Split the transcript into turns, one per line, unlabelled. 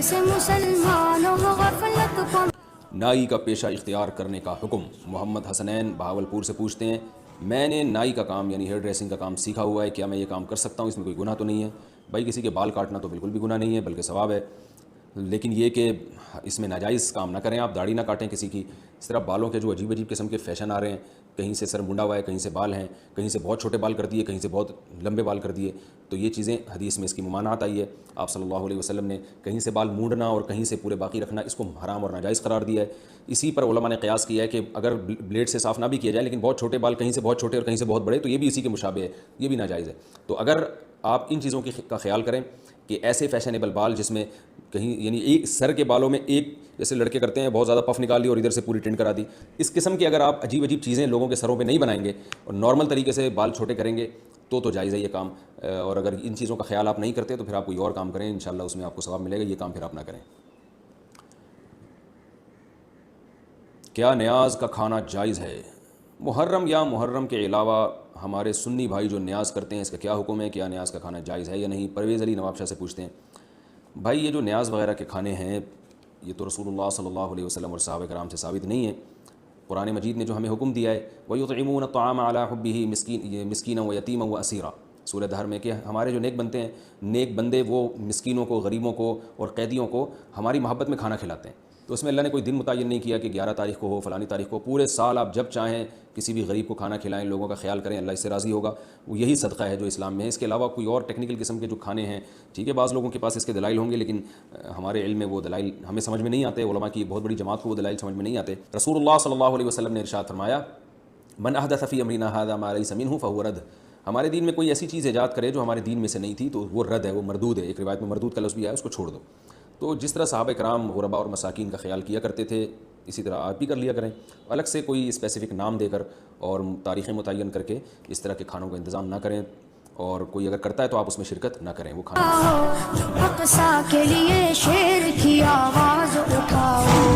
سے مسلمانوں غفلت کو
نائی کا پیشہ اختیار کرنے کا حکم۔ محمد حسنین بہاولپور سے پوچھتے ہیں، میں نے نائی کا کام یعنی ہیئر ڈریسنگ کا کام سیکھا ہوا ہے، کیا میں یہ کام کر سکتا ہوں؟ اس میں کوئی گناہ تو نہیں ہے؟ بھائی کسی کے بال کاٹنا تو بالکل بھی گناہ نہیں ہے بلکہ ثواب ہے، لیکن یہ کہ اس میں ناجائز کام نہ کریں، آپ داڑھی نہ کاٹیں کسی کی۔ اس طرح بالوں کے جو عجیب عجیب قسم کے فیشن آ رہے ہیں، کہیں سے سر منڈا ہوا ہے، کہیں سے بال ہیں، کہیں سے بہت چھوٹے بال کر دیے، کہیں سے بہت لمبے بال کر دیے، تو یہ چیزیں حدیث میں اس کی ممانعت آئی ہے۔ آپ صلی اللہ علیہ وسلم نے کہیں سے بال مونڈنا اور کہیں سے پورے باقی رکھنا اس کو حرام اور ناجائز قرار دیا ہے۔ اسی پر علماء نے قیاس کیا ہے کہ اگر بلیڈ سے صاف نہ بھی کیا جائے لیکن بہت چھوٹے بال کہیں سے بہت چھوٹے اور کہیں سے بہت بڑے، تو یہ بھی اسی کے مشابہ ہے، یہ بھی ناجائز ہے۔ تو اگر آپ ان چیزوں کا خیال کریں کہ ایسے فیشنیبل بال جس میں کہیں یعنی ایک سر کے بالوں میں ایک جیسے لڑکے کرتے ہیں بہت زیادہ پف نکال لی اور ادھر سے پوری ٹنڈ کرا دی، اس قسم کے اگر آپ عجیب عجیب چیزیں لوگوں کے سروں پہ نہیں بنائیں گے اور نارمل طریقے سے بال چھوٹے کریں گے تو جائز ہے یہ کام۔ اور اگر ان چیزوں کا خیال آپ نہیں کرتے تو پھر آپ کوئی اور کام کریں، انشاءاللہ اس میں آپ کو ثواب ملے گا، یہ کام پھر آپ نہ کریں۔ کیا نیاز کا کھانا جائز ہے؟ محرم یا محرم کے علاوہ ہمارے سنی بھائی جو نیاز کرتے ہیں اس کا کیا حکم ہے؟ کیا نیاز کا کھانا جائز ہے یا نہیں؟ پرویز علی نواب شاہ سے پوچھتے ہیں۔ بھائی یہ جو نیاز وغیرہ کے کھانے ہیں یہ تو رسول اللہ صلی اللہ علیہ وسلم اور صحابہ کرام سے ثابت نہیں ہے۔ قرآن مجید نے جو ہمیں حکم دیا ہے وَيُطْعِمُونَ الطَّعَامَ عَلَىٰ حُبِّهِ مِسْكِينًا وَيَتِيمًا وَأَسِيرًا، سورہ دہر میں کہ ہمارے جو نیک بنتے ہیں، نیک بندے وہ مسکینوں کو، غریبوں کو اور قیدیوں کو ہماری محبت میں کھانا کھلاتے ہیں۔ تو اس میں اللہ نے کوئی دن متعین نہیں کیا کہ 11 تاریخ کو ہو، فلانی تاریخ کو، پورے سال آپ جب چاہیں کسی بھی غریب کو کھانا کھلائیں، لوگوں کا خیال کریں، اللہ اس سے راضی ہوگا۔ وہ یہی صدقہ ہے جو اسلام میں ہے، اس کے علاوہ کوئی اور ٹیکنیکل قسم کے جو کھانے ہیں، ٹھیک ہے بعض لوگوں کے پاس اس کے دلائل ہوں گے لیکن ہمارے علم میں وہ دلائل ہمیں سمجھ میں نہیں آتے، علماء کی بہت بڑی جماعت کو وہ دلائل سمجھ میں نہیں آتے۔ رسول اللہ صلی اللہ علیہ وسلم نے ارشاد فرمایا من احدث فی امرنا ھذا ما لیس منہ فہو رد، ہمارے دین میں کوئی ایسی چیز ایجاد کرے جو ہمارے دین میں سے نہیں تھی تو وہ رد ہے، وہ مردود ہے۔ ایک روایت میں مردود کا لفظ بھی آیا، اس کو چھوڑ دو۔ تو جس طرح صحابہ کرام غرباء اور مساکین کا خیال کیا کرتے تھے اسی طرح آپ بھی کر لیا کریں، الگ سے کوئی اسپیسیفک نام دے کر اور تاریخیں متعین کر کے اس طرح کے کھانوں کا انتظام نہ کریں، اور کوئی اگر کرتا ہے تو آپ اس میں شرکت نہ کریں، وہ کھانا
اقصی کے لیے شیر کی آواز اٹھاؤ۔